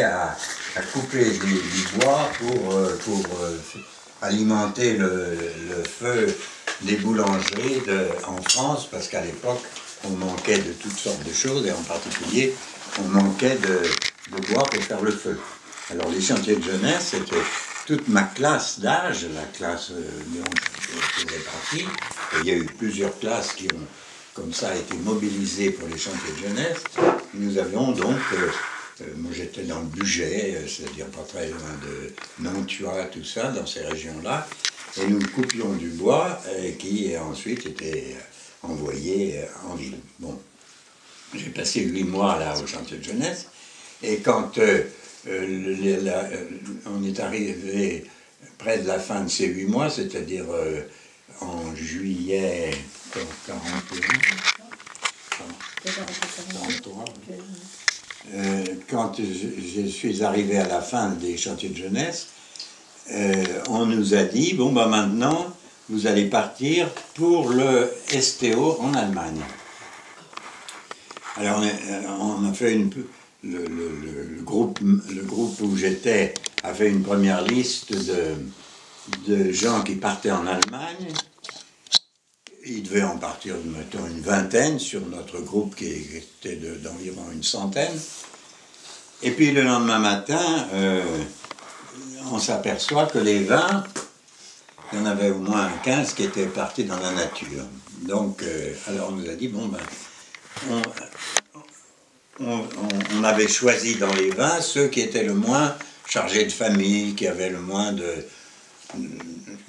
à couper du bois pour alimenter le feu des boulangeries en France, parce qu'à l'époque, on manquait de toutes sortes de choses, et en particulier, on manquait de bois pour faire le feu. Alors les chantiers de jeunesse, c'était toute ma classe d'âge, la classe dont je faisais partie, et il y a eu plusieurs classes qui ont, comme ça, été mobilisées pour les chantiers de jeunesse. Nous avions donc, moi j'étais dans le Bugey, c'est-à-dire pas très loin de Nantua, tout ça, dans ces régions-là, et nous coupions du bois qui ensuite était envoyé en ville. Bon, j'ai passé 8 mois là au chantier de jeunesse, et quand on est arrivé près de la fin de ces 8 mois, c'est-à-dire en juillet 43, quand je suis arrivé à la fin des chantiers de jeunesse, on nous a dit, bon ben maintenant, vous allez partir pour le STO en Allemagne. Alors on a fait le groupe où j'étais a fait une première liste de gens qui partaient en Allemagne. Il devait en partir, mettons, une vingtaine sur notre groupe qui était d'environ une centaine. Et puis le lendemain matin, on s'aperçoit que les 20, il y en avait au moins 15 qui étaient partis dans la nature. Donc, alors on nous a dit, bon ben, on avait choisi dans les 20 ceux qui étaient le moins chargés de famille, qui avaient le moins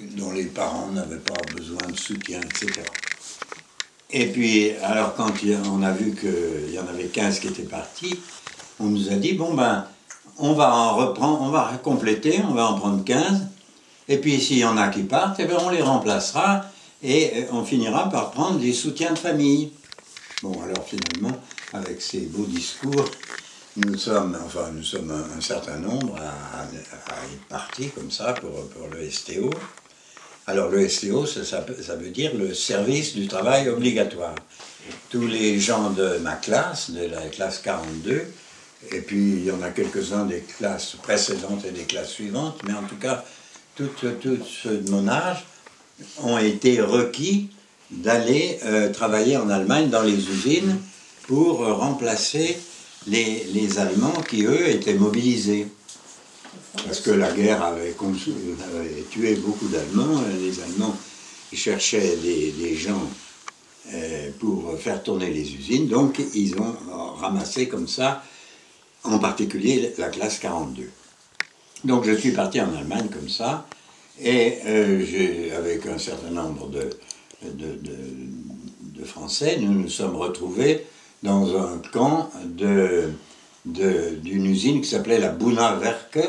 dont les parents n'avaient pas besoin de soutien, etc. Et puis, alors quand on a vu qu'il y en avait 15 qui étaient partis, on nous a dit, bon ben, on va compléter, on va en prendre 15, et puis s'il y en a qui partent, eh ben, on les remplacera, et on finira par prendre des soutiens de famille. Bon, alors finalement, avec ces beaux discours, nous sommes un certain nombre à être partis comme ça pour le STO. Alors le STO, ça veut dire le service du travail obligatoire. Tous les gens de ma classe, de la classe 42, et puis il y en a quelques-uns des classes précédentes et des classes suivantes, mais en tout cas, tous ceux de mon âge ont été requis d'aller travailler en Allemagne dans les usines pour remplacer les Allemands qui, eux, étaient mobilisés. Parce que la guerre avait tué beaucoup d'Allemands. Les Allemands cherchaient des gens pour faire tourner les usines. Donc, ils ont ramassé comme ça, en particulier la classe 42. Donc, je suis parti en Allemagne comme ça. Et avec un certain nombre de Français, nous nous sommes retrouvés dans un camp d'une usine qui s'appelait la Buna-Werke.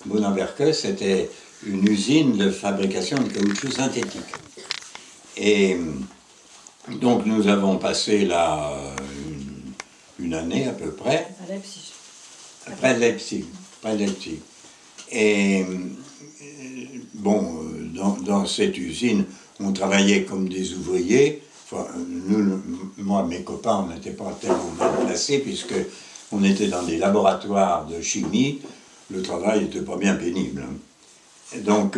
Buna-Werke, c'était une usine de fabrication de caoutchouc synthétique. Et donc nous avons passé là une année à peu près. À Leipzig. Près de Leipzig. Et bon, dans cette usine, on travaillait comme des ouvriers. Enfin, moi, mes copains, on n'était pas tellement mal placés puisque on était dans des laboratoires de chimie. Le travail n'était pas bien pénible. Donc,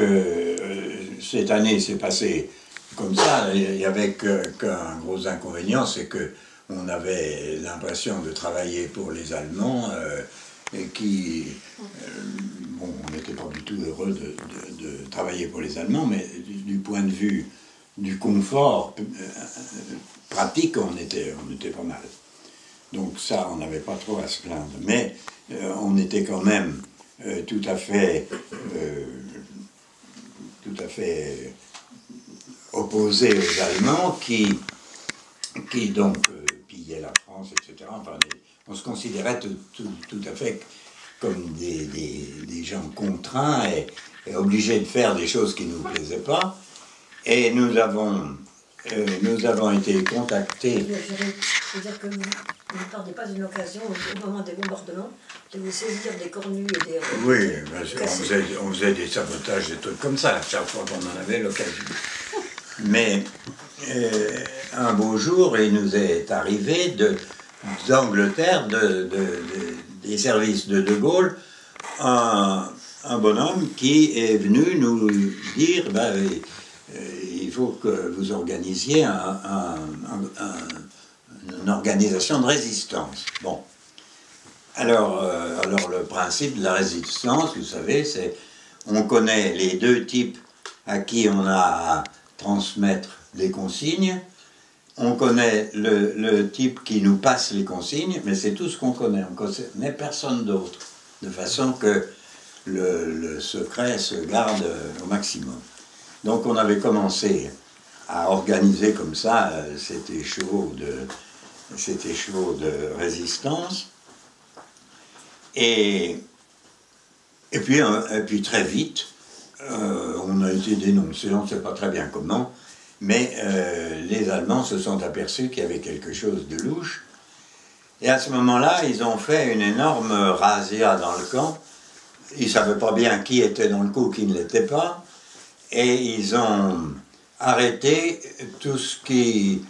cette année s'est passée comme ça. Il n'y avait qu'un gros inconvénient, c'est qu'on avait l'impression de travailler pour les Allemands et bon, on n'était pas du tout heureux de travailler pour les Allemands, mais du point de vue du confort pratique, on était pas mal. Donc ça, on n'avait pas trop à se plaindre. Mais on était quand même tout à fait opposés aux Allemands qui donc pillaient la France, etc. Enfin, on se considérait tout à fait comme des gens contraints et obligés de faire des choses qui ne nous plaisaient pas. Et nous avons été contactés. Je veux dire que vous ne perdez pas une occasion, au moment des bombardements, de vous saisir des cornues et des... Oui, on faisait des sabotages, des trucs comme ça, chaque fois qu'on en avait l'occasion. Mais un beau jour, il nous est arrivé d'Angleterre des services de De Gaulle un bonhomme qui est venu nous dire ben, il faut que vous organisiez une organisation de résistance. Bon. Alors, le principe de la résistance, vous savez, c'est on connaît les deux types à qui on a à transmettre des consignes. On connaît le type qui nous passe les consignes, mais c'est tout ce qu'on connaît. On ne connaît personne d'autre. De façon que le secret se garde au maximum. Donc on avait commencé à organiser comme ça cet écheveau de résistance. Et puis très vite, on a été dénoncé, on ne sait pas très bien comment, mais les Allemands se sont aperçus qu'il y avait quelque chose de louche. Et à ce moment-là, ils ont fait une énorme razzia dans le camp. Ils ne savaient pas bien qui était dans le coup, qui ne l'était pas. Et ils ont arrêté tout ce qu'ils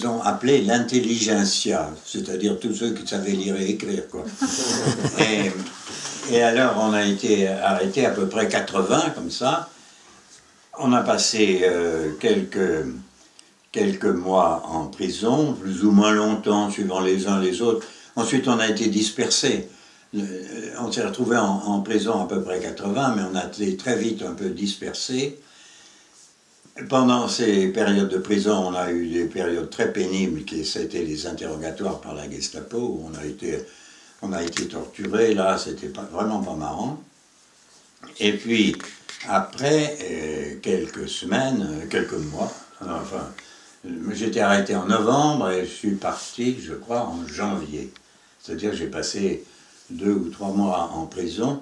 ont appelé l'intelligentsia, c'est-à-dire tous ceux qui savaient lire et écrire, quoi. Et alors, on a été arrêté à peu près 80, comme ça. On a passé quelques mois en prison, plus ou moins longtemps, suivant les uns les autres. Ensuite, on a été dispersés. On s'est retrouvés en prison à peu près 80, mais on a été très vite un peu dispersés. Pendant ces périodes de prison, on a eu des périodes très pénibles, qui c'était les interrogatoires par la Gestapo, où on a été torturés. Là, c'était vraiment pas marrant. Et puis, après quelques semaines, quelques mois, enfin, j'étais arrêté en novembre et je suis parti, je crois, en janvier. C'est-à-dire que j'ai passé 2 ou 3 mois en prison.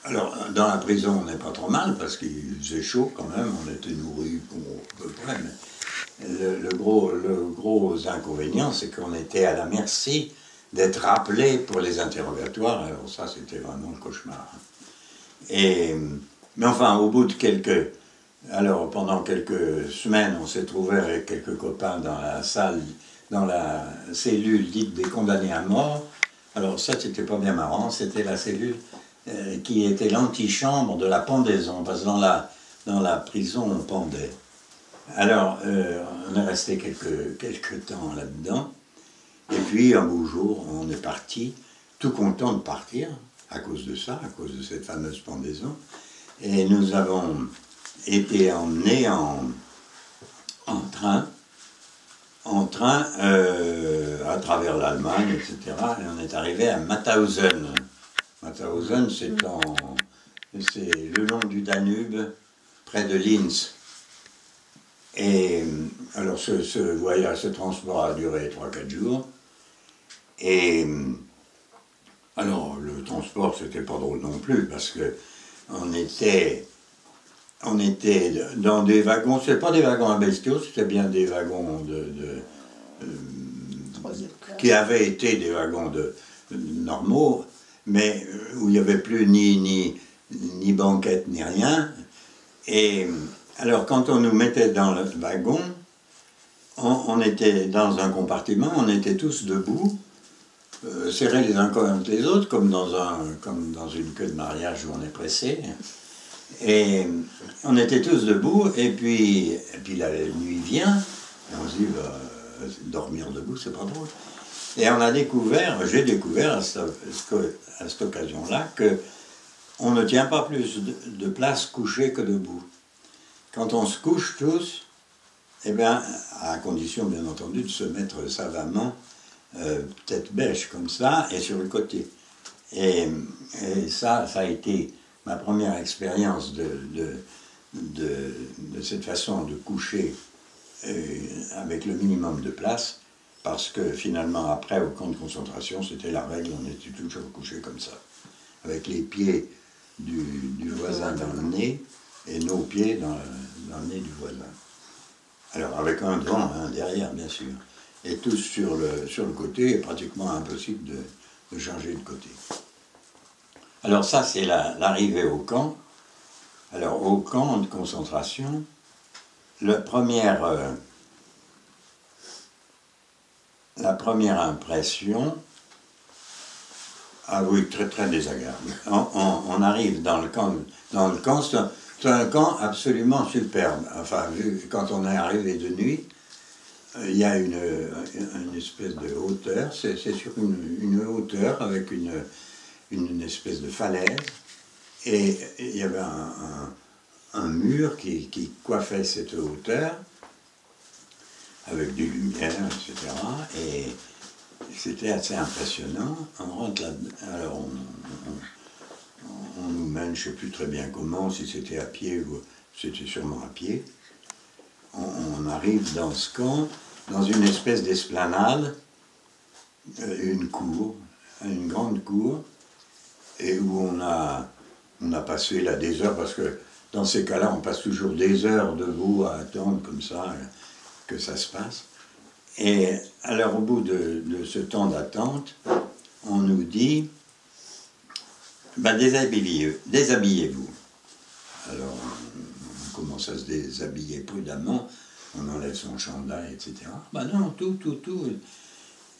Alors, dans la prison, on n'est pas trop mal, parce qu'il faisait chaud quand même, on était nourris à peu près, mais le gros inconvénient, c'est qu'on était à la merci d'être rappelé pour les interrogatoires. Alors ça, c'était vraiment le cauchemar. Mais enfin, au bout de pendant quelques semaines, on s'est trouvé avec quelques copains dans la salle, dans la cellule dite des condamnés à mort. Alors ça, c'était pas bien marrant, c'était la cellule qui était l'antichambre de la pendaison, parce que dans la prison, on pendait. Alors, on est resté quelques temps là-dedans, et puis un beau jour, on est parti, tout content de partir, à cause de ça, à cause de cette fameuse pendaison, et nous avons été emmenés en train à travers l'Allemagne, etc. Et on est arrivé à Mauthausen. Mauthausen, c'est le long du Danube, près de Linz. Et alors ce voyage, ce transport a duré 3-4 jours. Et alors le transport, c'était pas drôle non plus, parce que on était dans des wagons, c'est pas des wagons à bestiaux, c'était bien des wagons qui avaient été des wagons normaux, mais où il n'y avait plus ni banquette ni rien. Et alors quand on nous mettait dans le wagon, on était dans un compartiment, on était tous debout, serrés les uns contre les autres, comme dans une queue de mariage où on est pressé. Et on était tous debout, et puis la nuit vient, et on se dit, dormir debout, c'est pas drôle. Et j'ai découvert à cette occasion-là, qu'on ne tient pas plus de place couchée que debout. Quand on se couche tous, eh bien, à condition bien entendu de se mettre savamment, tête bêche comme ça, et sur le côté. Et ça a été ma première expérience de cette façon de coucher avec le minimum de place, parce que finalement, après, au camp de concentration, c'était la règle, on était toujours couché comme ça, avec les pieds du voisin dans le nez, et nos pieds dans le nez du voisin. Alors, avec un devant, un derrière, bien sûr. Et tous sur le côté, et pratiquement impossible de changer de côté. Alors ça, c'est l'arrivée au camp. Alors, au camp de concentration, la première impression, Ah oui, très très désagréable. On arrive dans le camp, c'est un camp absolument superbe. Enfin, vu, quand on est arrivé de nuit, il y a une espèce de hauteur, c'est sur une hauteur avec une espèce de falaise, et il y avait un mur qui coiffait cette hauteur, avec des lumières, etc. Et c'était assez impressionnant. On rentre là, alors on nous mène, je ne sais plus très bien comment, si c'était à pied ou c'était sûrement à pied. On arrive dans ce camp, dans une espèce d'esplanade, une cour, une grande cour, et où on a passé là des heures, parce que dans ces cas-là, on passe toujours des heures debout à attendre comme ça, que ça se passe. Et alors au bout de ce temps d'attente, on nous dit, ben, déshabillez-vous. Alors on commence à se déshabiller prudemment, on enlève son chandail, etc. Ben non, tout.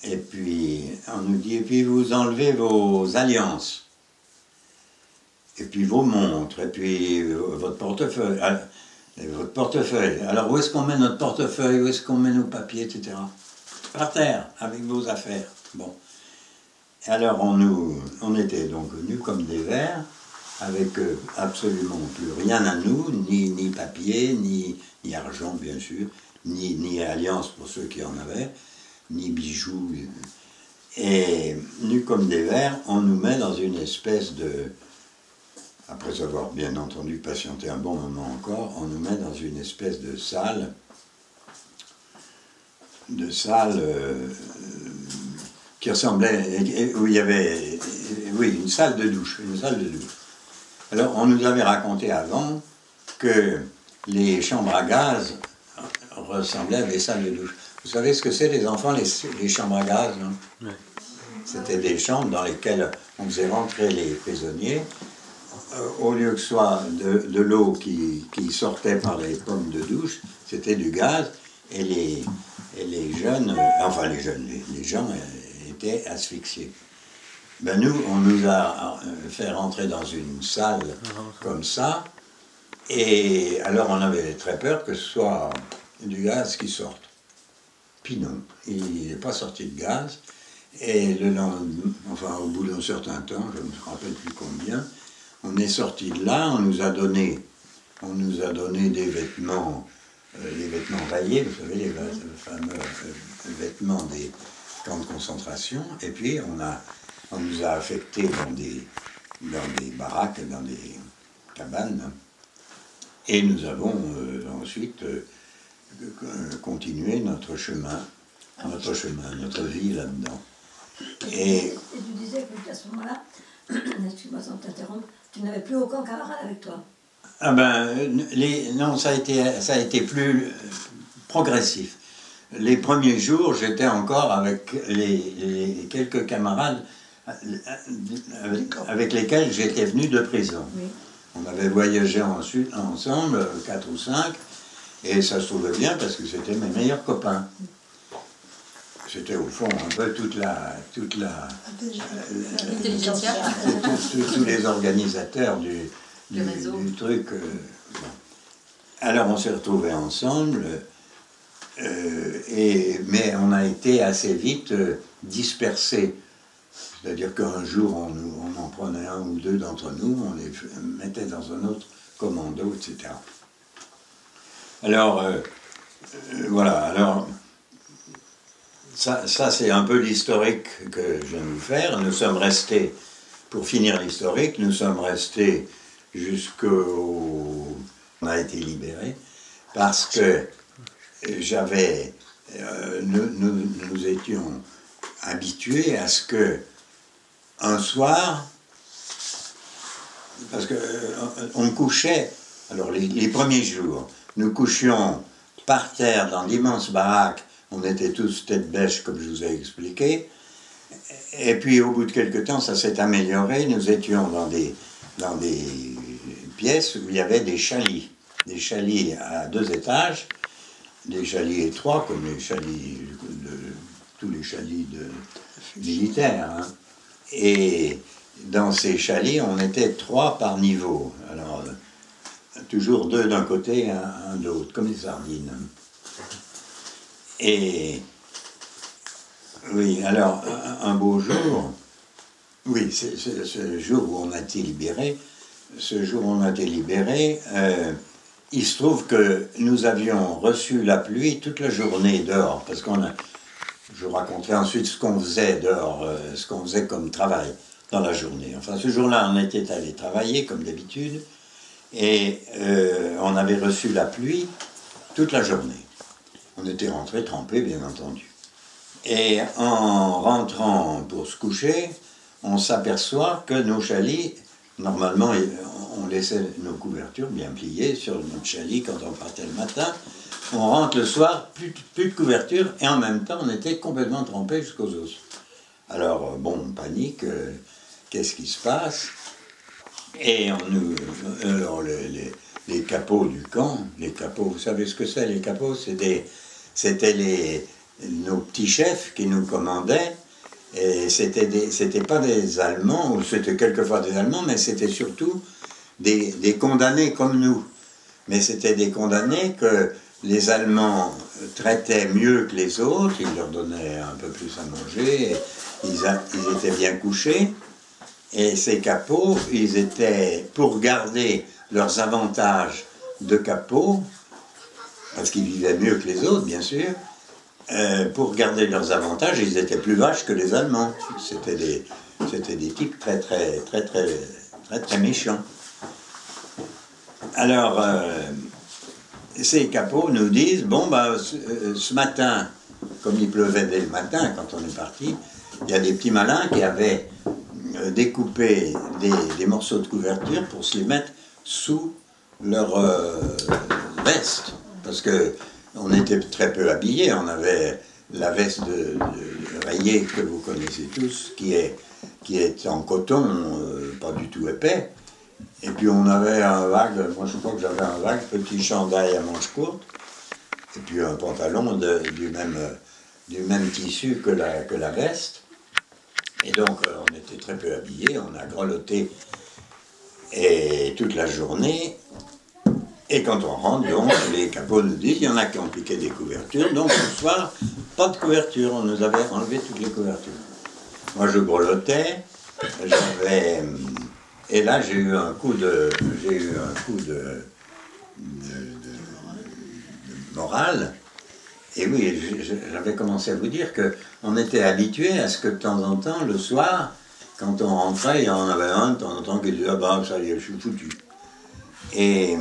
Et puis on nous dit, et puis vous enlevez vos alliances, et puis vos montres, et puis votre portefeuille. Votre portefeuille. Alors où est-ce qu'on met notre portefeuille? Où est-ce qu'on met nos papiers, etc. Par terre, avec vos affaires. Bon. Et alors on était donc nus comme des vers, avec absolument plus rien à nous, ni papier, ni argent bien sûr, ni alliance pour ceux qui en avaient, ni bijoux. Et nus comme des vers, on nous met dans une espèce de... Après avoir bien entendu patienté un bon moment encore, on nous met dans une espèce de salle qui ressemblait, où il y avait, oui, une salle de douche. Alors on nous avait raconté avant que les chambres à gaz ressemblaient à des salles de douche. Vous savez ce que c'est, les enfants, les chambres à gaz, non? Oui. C'était des chambres dans lesquelles on faisait rentrer les prisonniers. Au lieu que ce soit de l'eau qui sortait par les pommes de douche, c'était du gaz, et les jeunes, les gens étaient asphyxiés. Ben nous, on nous a fait rentrer dans une salle comme ça, et alors on avait très peur que ce soit du gaz qui sorte. Puis non, il n'est pas sorti de gaz, et le lendemain, enfin au bout d'un certain temps, je ne me rappelle plus combien, on est sorti de là, on nous a donné des vêtements, les vêtements rayés, vous savez, les fameux vêtements des camps de concentration, et puis on nous a affectés dans des baraques, dans des cabanes, et nous avons ensuite continué notre vie là-dedans. Et tu disais qu'à ce moment-là, excuse-moi sans t'interrompre, tu n'avais plus aucun camarade avec toi. Ah ben, non, ça a été plus progressif. Les premiers jours, j'étais encore avec les quelques camarades avec lesquels j'étais venu de prison. Oui. On avait voyagé ensuite ensemble, 4 ou 5, et ça se trouvait bien parce que c'était mes meilleurs copains. C'était au fond un peu tous les organisateurs du truc. Bon. Alors on s'est retrouvés ensemble, mais on a été assez vite dispersés. C'est-à-dire qu'un jour on en prenait un ou deux d'entre nous, on les mettait dans un autre commando, etc. Alors voilà, alors ça c'est un peu l'historique que je viens de vous faire. Nous sommes restés, pour finir l'historique, nous sommes restés jusqu'au... On a été libérés parce que nous étions habitués à ce que un soir, parce que on couchait, alors les premiers jours, nous couchions par terre dans d'immenses baraques. On était tous tête bêche, comme je vous ai expliqué. Et puis, au bout de quelque temps, ça s'est amélioré. Nous étions dans des pièces où il y avait des chalits. Des chalits à 2 étages, des chalits étroits, comme les chalits tous les chalits militaires. Hein. Et dans ces chalets, on était 3 par niveau. Alors, toujours 2 d'un côté, un de l'autre, comme des sardines. Et oui, alors, un beau jour, oui, c'est ce jour où on a été libérés, il se trouve que nous avions reçu la pluie toute la journée dehors, parce je vous raconterai ensuite ce qu'on faisait dehors, ce qu'on faisait comme travail dans la journée. Enfin, ce jour-là, on était allé travailler, comme d'habitude, et on avait reçu la pluie toute la journée. On était rentrés trempés, bien entendu. Et en rentrant pour se coucher, on s'aperçoit que nos chalets, normalement, on laissait nos couvertures bien pliées sur notre chalet quand on partait le matin. On rentre le soir, plus de couverture, et en même temps, on était complètement trempés jusqu'aux os. Alors, bon, on panique, qu'est-ce qui se passe? Et alors, les capots du camp, les capots, vous savez ce que c'est, les capots? C'était nos petits chefs qui nous commandaient, et c'était pas des Allemands, ou c'était quelquefois des Allemands, mais c'était surtout des condamnés comme nous. Mais c'était des condamnés que les Allemands traitaient mieux que les autres, ils leur donnaient un peu plus à manger, et ils étaient bien couchés, et ces capots, ils étaient, pour garder leurs avantages de capots, parce qu'ils vivaient mieux que les autres, bien sûr, pour garder leurs avantages, ils étaient plus vaches que les Allemands. C'était des types très méchants. Alors, ces capots nous disent, bon, bah, ce matin, comme il pleuvait dès le matin quand on est parti, il y a des petits malins qui avaient découpé des morceaux de couverture pour se les mettre sous leur veste. Parce qu'on était très peu habillés, on avait la veste de rayée que vous connaissez tous, qui est en coton, pas du tout épais. Et puis on avait un vague, moi je crois que j'avais un vague petit chandail à manches courtes, et puis un pantalon du même tissu que la veste. Et donc on était très peu habillés, on a grelotté et toute la journée. Et quand on rentre, donc, les capots nous disent, il y en a qui ont piqué des couvertures, donc ce soir, pas de couverture, on nous avait enlevé toutes les couvertures. Moi je grelottais, et là j'ai eu un coup de morale. Et oui, j'avais commencé à vous dire qu'on était habitué à ce que de temps en temps, le soir, quand on rentrait, il y en avait un de temps en temps qui disait « Ah ben ça y est, je suis foutu ». Et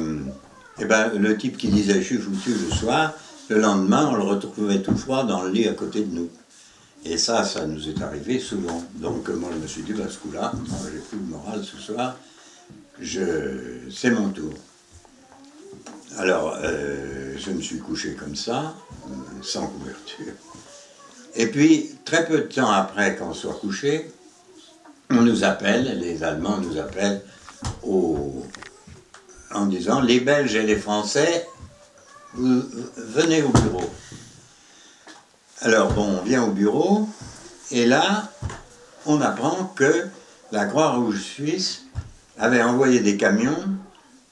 ben, le type qui disait « Je suis foutu » le soir, le lendemain, on le retrouvait tout froid dans le lit à côté de nous. Et ça nous est arrivé souvent. Donc moi je me suis dit, bah, ce coup-là, j'ai plus de morale ce soir, c'est mon tour. Alors, je me suis couché comme ça, sans couverture. Et puis, très peu de temps après qu'on soit couché, on nous appelle, les Allemands nous appellent en disant, les Belges et les Français, vous venez au bureau. Alors bon, on vient au bureau, et là, on apprend que la Croix-Rouge suisse avait envoyé des camions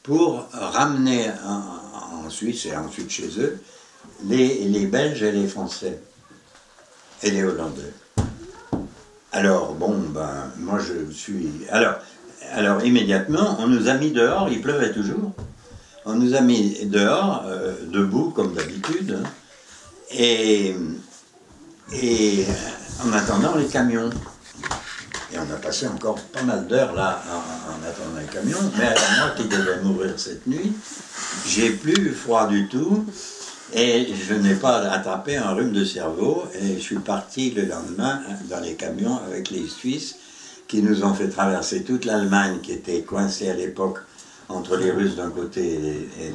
pour ramener en Suisse et ensuite chez eux les Belges et les Français et les Hollandais. Alors bon, ben moi je suis... Alors immédiatement, on nous a mis dehors, il pleuvait toujours, on nous a mis dehors, debout comme d'habitude, et en attendant les camions. Et on a passé encore pas mal d'heures là en attendant les camions, mais alors moi qui devais mourir cette nuit, j'ai plus froid du tout, et je n'ai pas attrapé un rhume de cerveau, et je suis parti le lendemain dans les camions avec les Suisses qui nous ont fait traverser toute l'Allemagne qui était coincée à l'époque entre les Russes d'un côté et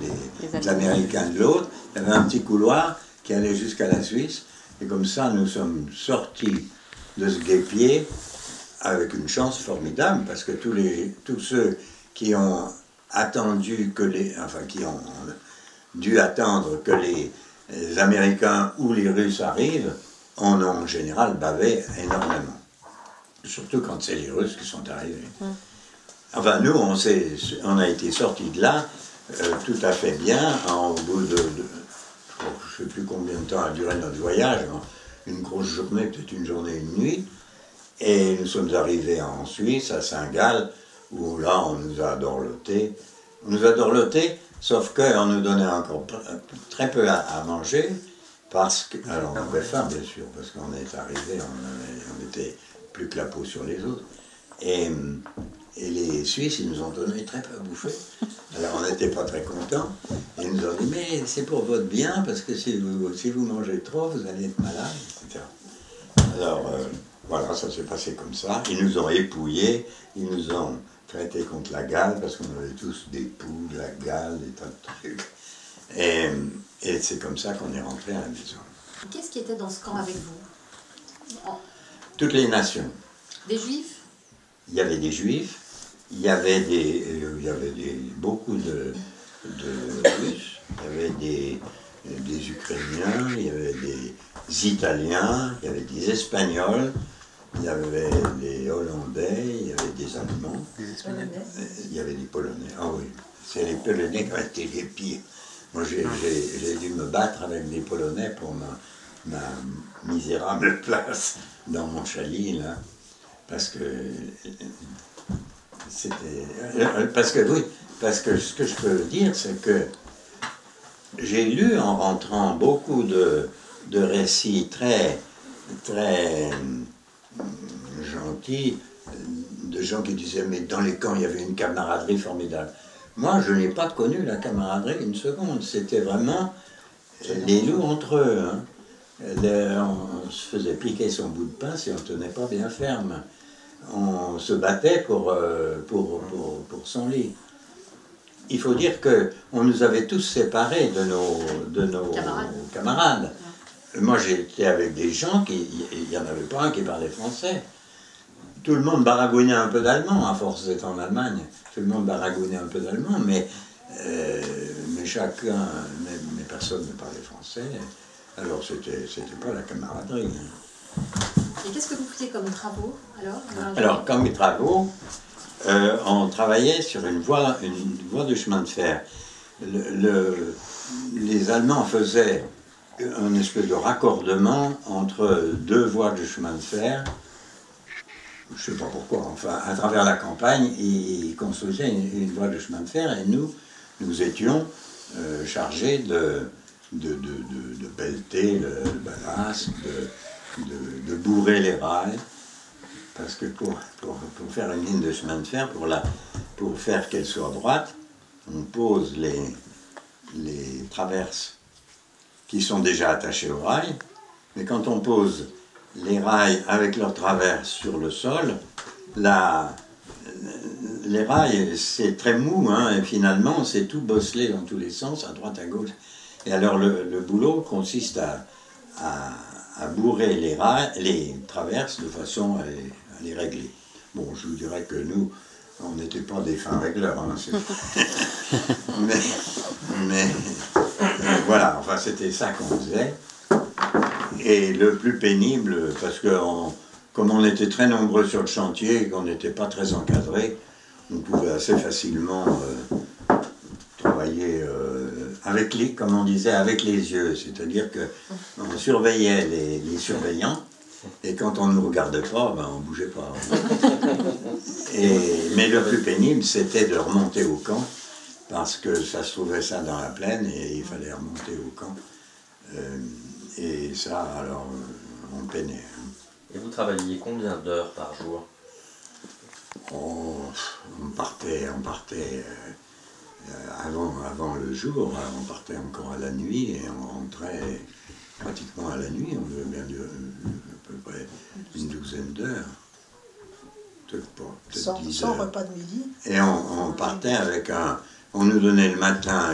les Américains de l'autre. Il y avait un petit couloir qui allait jusqu'à la Suisse, et comme ça nous sommes sortis de ce guêpier avec une chance formidable, parce que tous ceux qui ont attendu qui ont dû attendre que les Américains ou les Russes arrivent, en général bavé énormément. surtout quand c'est les Russes qui sont arrivés. Enfin, nous, on a été sortis de là tout à fait bien, au bout de je ne sais plus combien de temps a duré notre voyage, une grosse journée, peut-être une journée et une nuit, et nous sommes arrivés en Suisse, à Saint-Gall, où là, on nous a dorlotés. On nous a dorlotés, sauf qu'on nous donnait encore très peu à manger, parce que... Alors, on avait faim, bien sûr, parce qu'on est arrivés, on était plus que la peau sur les autres. Et les Suisses, ils nous ont donné très peu à bouffer. Alors, on n'était pas très contents. Et ils nous ont dit, mais c'est pour votre bien, parce que si vous mangez trop, vous allez être malade, etc. Alors, voilà, ça s'est passé comme ça. Ils nous ont épouillés, ils nous ont traités contre la gale, parce qu'on avait tous des poux, de la gale, des tas de trucs. Et c'est comme ça qu'on est rentré à la maison. Qu'est-ce qui était dans ce camp avec vous? Toutes les nations. Des Juifs? Il y avait des Juifs, il y avait beaucoup de Russes, il y avait des Ukrainiens, il y avait des Italiens, il y avait des Espagnols, il y avait des Hollandais, il y avait des Allemands, il y avait des Polonais. Ah oui, c'est les Polonais qui ont été les pires. Moi, j'ai dû me battre avec des Polonais pour ma misérable place dans mon chalit, là. Parce que ce que je peux dire, c'est que j'ai lu en rentrant beaucoup de récits très gentils, de gens qui disaient mais dans les camps il y avait une camaraderie formidable. Moi je n'ai pas connu la camaraderie une seconde, c'était vraiment les loups entre eux. Hein. On se faisait piquer son bout de pain si on ne tenait pas bien ferme. On se battait pour son lit. Il faut dire qu'on nous avait tous séparés de nos camarades. Moi j'étais avec des gens il n'y en avait pas un qui parlait français. Tout le monde baragouinait un peu d'allemand, à force d'être en Allemagne. Tout le monde baragouinait un peu d'allemand, mais personne ne parlait français. Alors c'était pas la camaraderie. Et qu'est-ce que vous faisiez comme travaux alors comme mes travaux, on travaillait sur une voie de chemin de fer. Les Allemands faisaient un espèce de raccordement entre deux voies de chemin de fer. Je ne sais pas pourquoi, enfin, à travers la campagne, ils construisaient une voie de chemin de fer et nous étions chargés de pelleter le ballast, de bourrer les rails, parce que pour faire une ligne de chemin de fer, pour faire qu'elle soit droite, on pose les traverses qui sont déjà attachées au rail, mais quand on pose les rails avec leurs traverses sur le sol, les rails c'est très mou, hein, et finalement c'est tout bosselé dans tous les sens, à droite, à gauche. Et alors le boulot consiste à bourrer les traverses de façon à les régler. Bon, je vous dirais que nous, on n'était pas des fins régleurs, hein, mais voilà, enfin c'était ça qu'on faisait. Et le plus pénible, parce que comme on était très nombreux sur le chantier et qu'on n'était pas très encadrés, on pouvait assez facilement travailler comme on disait, avec les yeux. C'est-à-dire qu'on surveillait les surveillants, et quand on ne nous regardait pas, ben, on ne bougeait pas. Mais le plus pénible, c'était de remonter au camp, parce que ça se trouvait ça dans la plaine, et il fallait remonter au camp. Et ça, alors, on peinait. Et vous travailliez combien d'heures par jour? On partait avant le jour, on partait encore à la nuit, et on rentrait pratiquement à la nuit. On devait bien durer à peu près une douzaine d'heures. Peut-être pas, peut-être 10 heures. Sans repas de midi. Et on partait avec on nous donnait le matin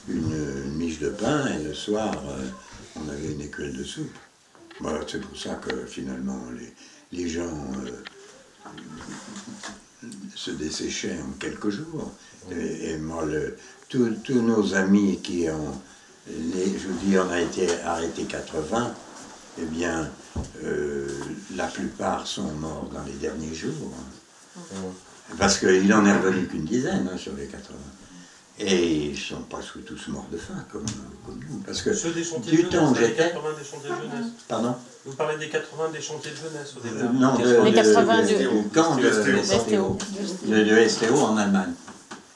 une miche de pain, et le soir, on avait une écuelle de soupe. Voilà, c'est pour ça que finalement, les gens se desséchaient en quelques jours. Et moi, tous nos amis qui ont... je vous dis, on a été arrêtés 80, eh bien, la plupart sont morts dans les derniers jours. Parce qu'il en est revenu qu'une dizaine sur les 80. Et ils ne sont pas tous morts de faim comme nous. Parce que ceux des chantiers de jeunesse, les 80 des chantiers de jeunesse. Pardon? Vous parlez des 80 des chantiers de jeunesse au départ. Non, Les 80 du camp de STO. De STO en Allemagne,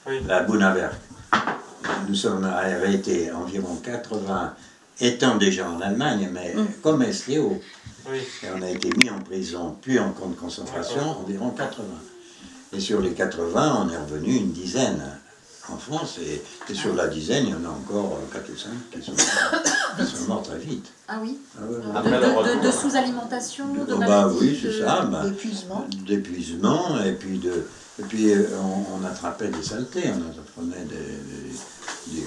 Oui. à Bunawerk. Nous sommes arrêtés environ 80, étant déjà en Allemagne, mais comme STO. Oui. Et on a été mis en prison, puis en camp de concentration, environ 80. Et sur les 80, on est revenu une dizaine en France, et sur la dizaine, il y en a encore 4 ou 5 qui sont morts très vite. Ah oui. Après le retour. De sous-alimentation, de Oh, maladie, oui, c'est ça. d'épuisement. D'épuisement, et puis, on attrapait des saletés, on apprenait des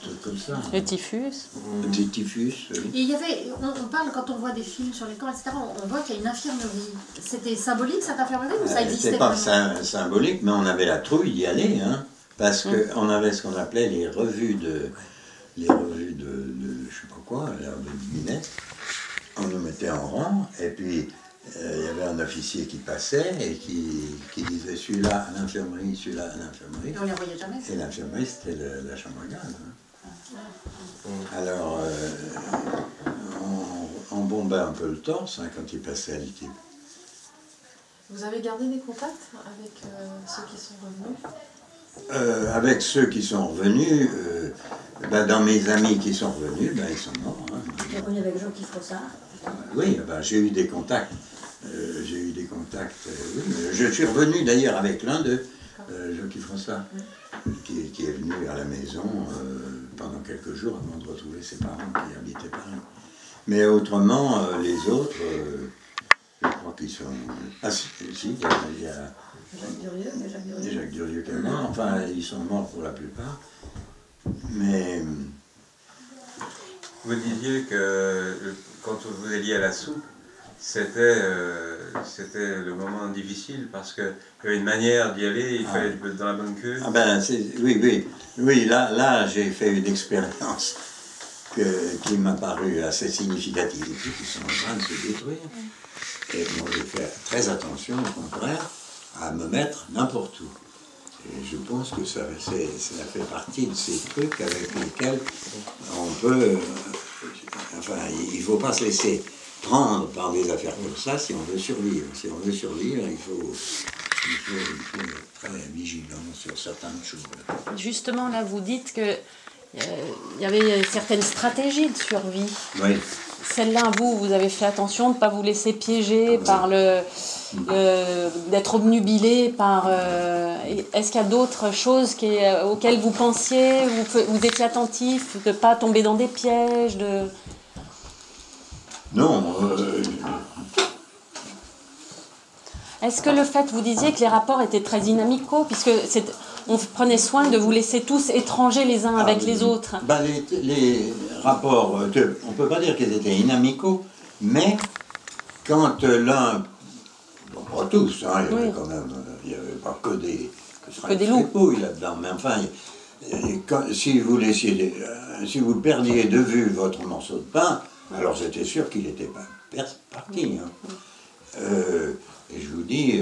trucs comme ça. Le typhus. Des typhus, oui. Et il y avait, on parle quand on voit des films sur les camps, etc., on voit qu'il y a une infirmerie. C'était symbolique cette infirmerie ou ça existait C'était pas vraiment? symbolique, mais on avait la trouille d'y aller, hein, parce qu'on avait ce qu'on appelait les revues de je sais pas quoi, l'air de guillemets. On nous mettait en rang, et puis il y avait un officier qui passait et qui disait celui-là à l'infirmerie, celui-là à l'infirmerie. Et on les voyait jamais. Et l'infirmerie, c'était la chambre à gaz. Hein. Alors, on bombait un peu le torse hein, quand il passait à l'équipe. Vous avez gardé des contacts avec ceux qui sont revenus? Avec ceux qui sont revenus, dans mes amis qui sont revenus, ils sont morts. Hein. J'ai connu avec Jean Frossard. Oui, j'ai eu des contacts. Oui. Je suis revenu d'ailleurs avec l'un d'eux, Jean Frossard, qui est venu à la maison pendant quelques jours avant de retrouver ses parents qui habitaient Paris. Mais autrement, les autres, je crois qu'ils sont... Ah si, il y a Jacques Durieux qui est mort. Enfin, ils sont morts pour la plupart. Mais... Vous disiez que quand vous alliez à la soupe, c'était le moment difficile parce qu'il y avait une manière d'y aller, il fallait être dans la bonne queue. Oui, là j'ai fait une expérience qui m'a paru assez significative. Les trucs qui sont en train de se détruire. Et moi j'ai fait très attention, au contraire, à me mettre n'importe où. Et je pense que ça fait partie de ces trucs avec lesquels on peut... il ne faut pas se laisser prendre par des affaires comme ça si on veut survivre. Si on veut survivre, il faut être très vigilant sur certaines choses. Justement, là, vous dites que il y avait certaines stratégies de survie. Oui. Celle-là, vous avez fait attention de ne pas vous laisser piéger par d'être obnubilé par... Est-ce qu'il y a d'autres choses auxquelles vous pensiez, vous étiez attentif, de ne pas tomber dans des pièges Non. Est-ce que le fait, vous disiez que les rapports étaient très inamicaux, puisque on prenait soin de vous laisser tous étrangers les uns avec les autres? Les rapports, on ne peut pas dire qu'ils étaient inamicaux, mais quand l'un, pas tous, hein, il y avait quand même, il n'y avait pas que des loups là-dedans, mais enfin, si vous perdiez de vue votre morceau de pain, alors c'était sûr qu'il n'était pas parti. Hein. Et je vous dis,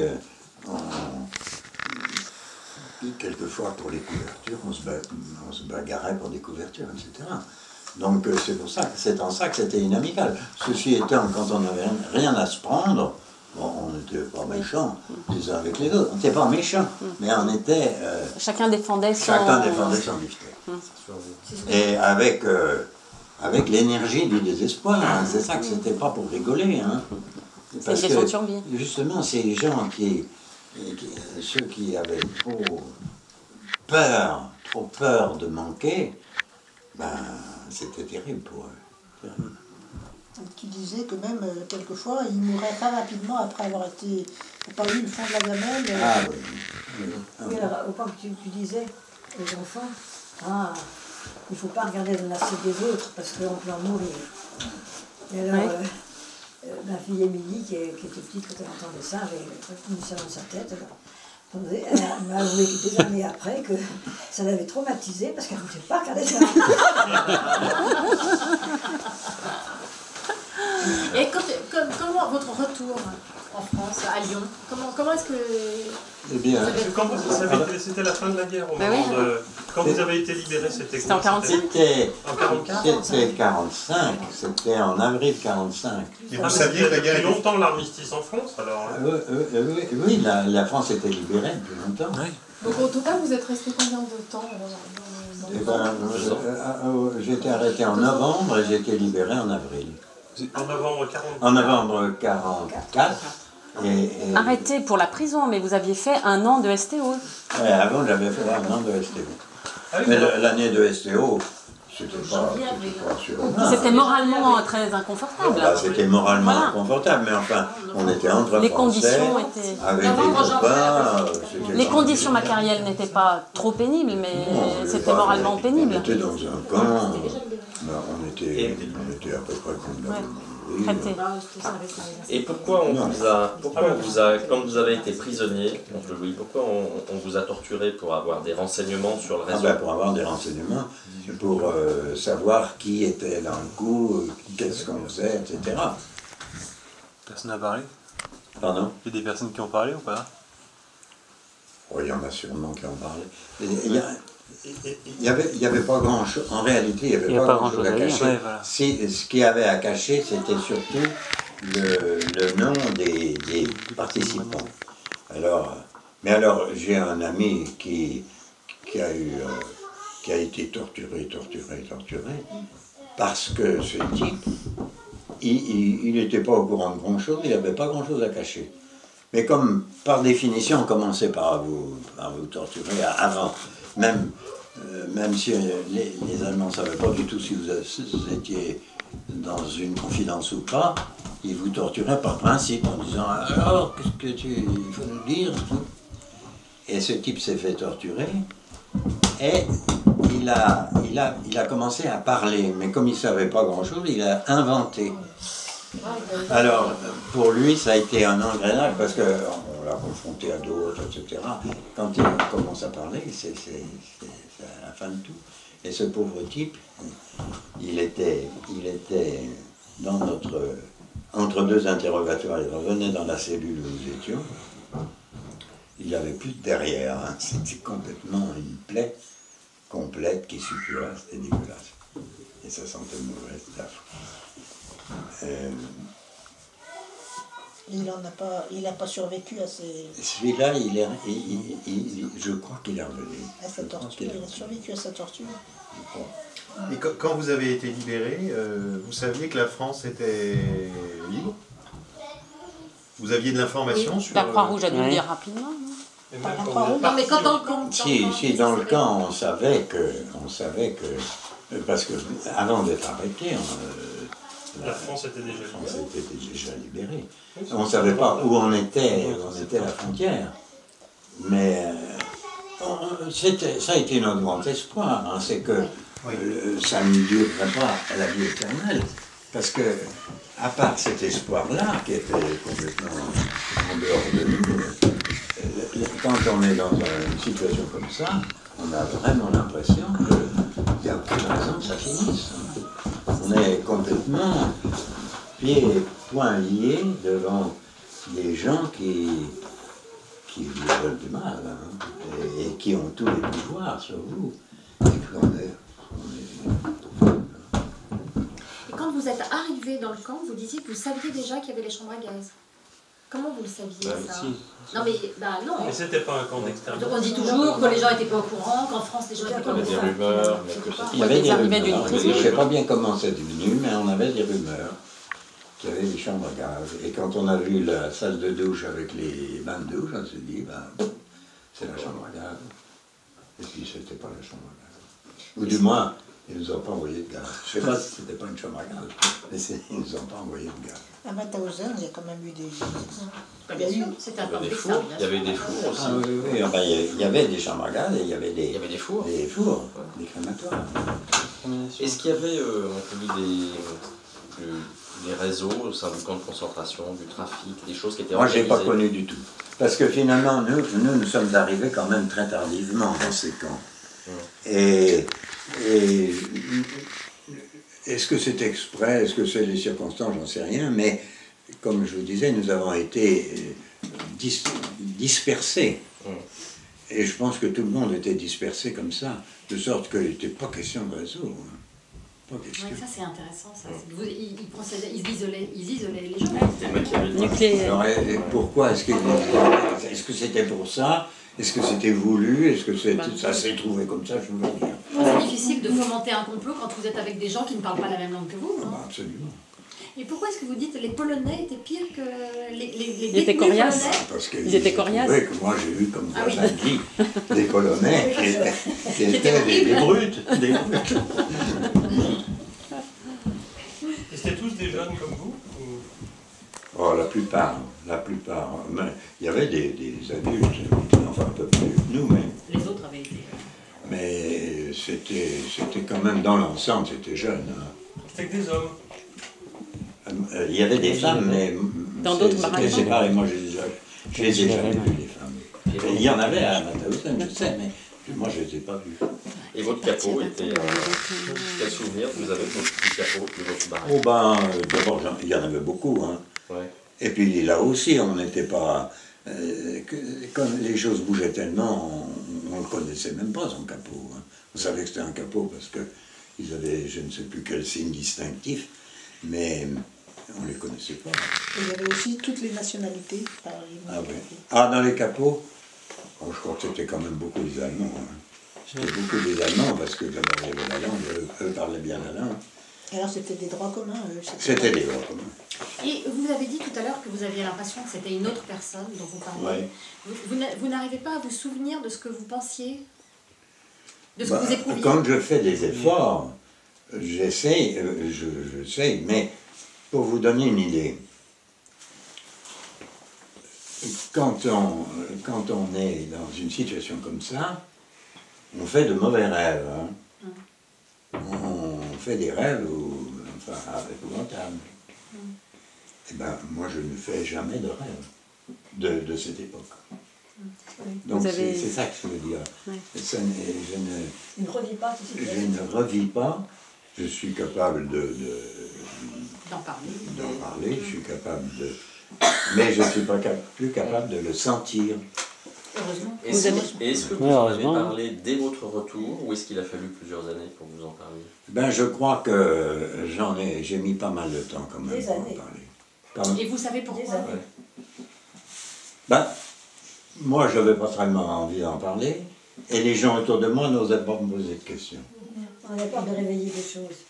quelquefois pour les couvertures, on se bagarrait pour des couvertures, etc. Donc c'est en ça que c'était inamical. Ceci étant, quand on n'avait rien à se prendre, on n'était pas méchants les uns avec les autres. On n'était pas méchants, mais on était... Chacun défendait son bifteck. Et avec l'énergie du désespoir. Hein. C'est ça que c'était pas pour rigoler. Hein. C'est une question de survie. Justement, ces gens ceux qui avaient trop peur de manquer, c'était terrible pour eux. Qui disait que même, quelquefois, ils mouraient pas rapidement après avoir pas eu le fond de la gamelle. Oui, alors, au point que tu disais aux enfants, il ne faut pas regarder dans l'assiette des autres parce qu'on peut en mourir. Et alors, ma fille Émilie, qui était petite quand elle entendait ça, avait mis ça dans sa tête. Elle m'a avoué des années après que ça l'avait traumatisée parce qu'elle ne voulait pas regarder ça. Et quand comment votre retour en France, à Lyon, comment est-ce que... Eh bien, Quand c'était la fin de la guerre, au Ben moment oui. de... Quand vous avez été libéré, c'était C'était en quoi? 46? En 44? C'était 45, c'était en avril 45. Mais vous saviez que la guerre était longtemps l'armistice en France, alors hein? Oui, la France était libérée depuis longtemps. Donc au total, vous êtes resté combien de temps dans Eh ben, j'ai été arrêté en novembre et j'ai été libéré en avril. En novembre 44. En novembre 44. Et Arrêté pour la prison, mais vous aviez fait 1 an de STO. ouais, avant, j'avais fait 1 an de STO. Ah oui, Mais non. l'année de STO, c'était pas sûr. C'était moralement très inconfortable. Bah, c'était moralement Voilà. inconfortable, mais enfin, on était entre Les Français, conditions étaient... avec des copains. C'était Les pas- conditions matérielles n'étaient pas trop pénibles, mais Non, c'était moralement pénible. On était dans un camp, on était à peu près convenablement. Traité. Et pourquoi quand vous avez été prisonnier, oncle Louis, pourquoi on vous a torturé pour avoir des renseignements sur le réseau? Pour avoir des renseignements, pour savoir qui était dans le coup, qu'est-ce qu'on faisait, etc. Personne n'a parlé? Pardon? Il y a des personnes qui ont parlé ou pas? Oh, il y en a sûrement qui en parlaient. Il y avait pas grand-chose. En réalité, il n'y avait pas grand-chose à cacher. Ouais, voilà. Ce qu'il y avait à cacher, c'était surtout le nom des participants. Mais alors, j'ai un ami qui a été torturé, parce que ce type, il n'était pas au courant de grand-chose, il n'avait pas grand-chose à cacher. Mais comme, par définition, on commençait par vous torturer avant, même si les Allemands ne savaient pas du tout si vous étiez dans une confidence ou pas, ils vous torturaient par principe en disant « Alors, qu'est-ce que il faut nous dire ?» Et ce type s'est fait torturer, et il a commencé à parler, mais comme il ne savait pas grand-chose, il a inventé. Alors, pour lui, ça a été un engrenage, parce qu'on l'a confronté à d'autres, etc. Quand il commence à parler, c'est la fin de tout. Et ce pauvre type, il était dans entre 2 interrogatoires, il revenait dans la cellule où nous étions, il n'avait plus de derrière, hein. C'était complètement une plaie complète qui suppurait, c'était dégueulasse. Et ça sentait mauvais, c'était affreux. Il n'a pas survécu à ces... Celui-là, je crois qu'il est revenu. à sa torture. Il a survécu à sa torture. Et quand vous avez été libéré, vous saviez que la France était libre? Vous aviez de l'information sur... La Croix-Rouge a dû le dire rapidement. Et Par même la quand Croix-Rouge. vous êtes Non, mais quand dans le parti, camp... Si, dans le camp, on savait que parce que avant d'être arrêté, la France était déjà la France libérée. était déjà libérée. On ne savait pas où on était la frontière. Mais ça a été notre grand espoir, hein, c'est que ça ne durerait pas à la vie éternelle. Parce que, à part cet espoir-là, qui était complètement en dehors de nous, quand on est dans une situation comme ça, on a vraiment l'impression qu'il n'y a aucune raison que ça finisse. On est complètement pieds et poings liés devant des gens qui vous veulent du mal, hein, et qui ont tous les pouvoirs sur vous. Et qu'on est Et quand vous êtes arrivé dans le camp, vous disiez que vous saviez déjà qu'il y avait les chambres à gaz. Comment vous le saviez, ça? Non, mais non. Mais c'était pas un camp d'extermination. Donc on dit toujours que les gens n'étaient pas au courant, qu'en France les gens n'étaient pas au Il y avait des courant. rumeurs, mais que Il y avait des arrivaient d'une rumeurs. prison. Je ne sais pas bien comment c'est devenu, mais on avait des rumeurs qu'il y avait des chambres à gaz. Et quand on a vu la salle de douche avec les bains de douche, on s'est dit, c'est la chambre à gaz. Et puis c'était pas la chambre à gaz. Ou du moins, ils ne nous ont pas envoyé de gaz. Je ne sais pas si c'était pas une chambre à gaz, mais ils ne nous ont pas envoyé de gaz. À Mauthausen, il y a quand même eu des... Bien sûr, c'était un camp il y avait des d'extermination. fours, il y avait des fours aussi. Ah oui, enfin, il y avait des chambres à gaz et il y avait Il y avait des fours. des fours, des crématoires. Est-ce qu'il y avait des réseaux au sein du camp de concentration, du trafic, des choses qui étaient Moi, je n'ai pas organisées? connu du tout. Parce que finalement, nous sommes arrivés quand même très tardivement dans ces camps. Et est-ce que c'est exprès, est-ce que c'est les circonstances, j'en sais rien, mais comme je vous disais, nous avons été dispersés. Et je pense que tout le monde était dispersé comme ça, de sorte qu'il n'était pas question de réseau. Pas question. Ouais, ça c'est intéressant, ça. Ils isolaient les gens. Alors, et pourquoi est-ce que c'était pour ça? Est-ce que c'était voulu? Est-ce que ça s'est trouvé comme ça? Je veux dire. C'est difficile de fomenter un complot quand vous êtes avec des gens qui ne parlent pas la même langue que vous, non? Absolument. Et pourquoi est-ce que vous dites que les Polonais étaient pires que les Ils étaient coriaces. Parce Ils étaient coriaces. Que moi j'ai eu comme voisin dit des Polonais qui étaient des brutes. Des brutes. Et c'était tous des jeunes comme vous Oh, la plupart. Mais il y avait des adultes, enfin un peu plus que nous, mais... Les autres avaient été... Mais c'était quand même, dans l'ensemble, c'était jeune. Hein. C'était que des hommes. Il y avait des femmes, mais dans d'autres c'était séparé. Moi, je les ai jamais vues, les femmes. Il y en avait à Mauthausen, je sais, mais moi, je ne les ai pas vues. Et votre capot était... quel souvenir vous avez de votre capot, de votre baraque? Oh ben, d'abord, il y en avait beaucoup. Hein. Ouais. Et puis là aussi, on n'était pas... quand les choses bougeaient tellement, on ne le connaissait même pas, son capot. Hein. On savait que c'était un capot parce qu'ils avaient je ne sais plus quel signe distinctif, mais on ne les connaissait pas. Et il y avait aussi toutes les nationalités. Ah oui. Ah, dans les capots, oh, je crois que c'était quand même beaucoup des Allemands. Hein. C'était beaucoup des Allemands parce que d'abord il y avait la langue, eux parlaient bien la langue. Et alors c'était des droits communs. C'était des droits communs. Et vous avez dit tout à l'heure que vous aviez l'impression que c'était une autre personne dont vous parliez. Ouais. Vous n'arrivez pas à vous souvenir de ce que vous pensiez, de ce que vous éprouviez? Quand je fais des efforts, j'essaie, je sais, mais pour vous donner une idée, quand on est dans une situation comme ça, on fait de mauvais rêves. Hein. On fait des rêves épouvantables. Eh ben, moi, je ne fais jamais de rêve de cette époque. Donc c'est ça que je veux dire. Ouais. Je ne revis pas. Je ne revis pas. Je suis capable d'en parler. Je suis capable de... Mais je ne suis pas plus capable de le sentir. Heureusement. Est-ce que vous en avez parlé dès votre retour ou est-ce qu'il a fallu plusieurs années pour vous en parler? Ben, je crois que j'ai mis pas mal de temps quand même pour en parler. Et vous savez pourquoi? Ben, moi, je n'avais pas vraiment envie d'en parler, et les gens autour de moi n'osaient pas me poser de questions. On avait peur de réveiller des choses.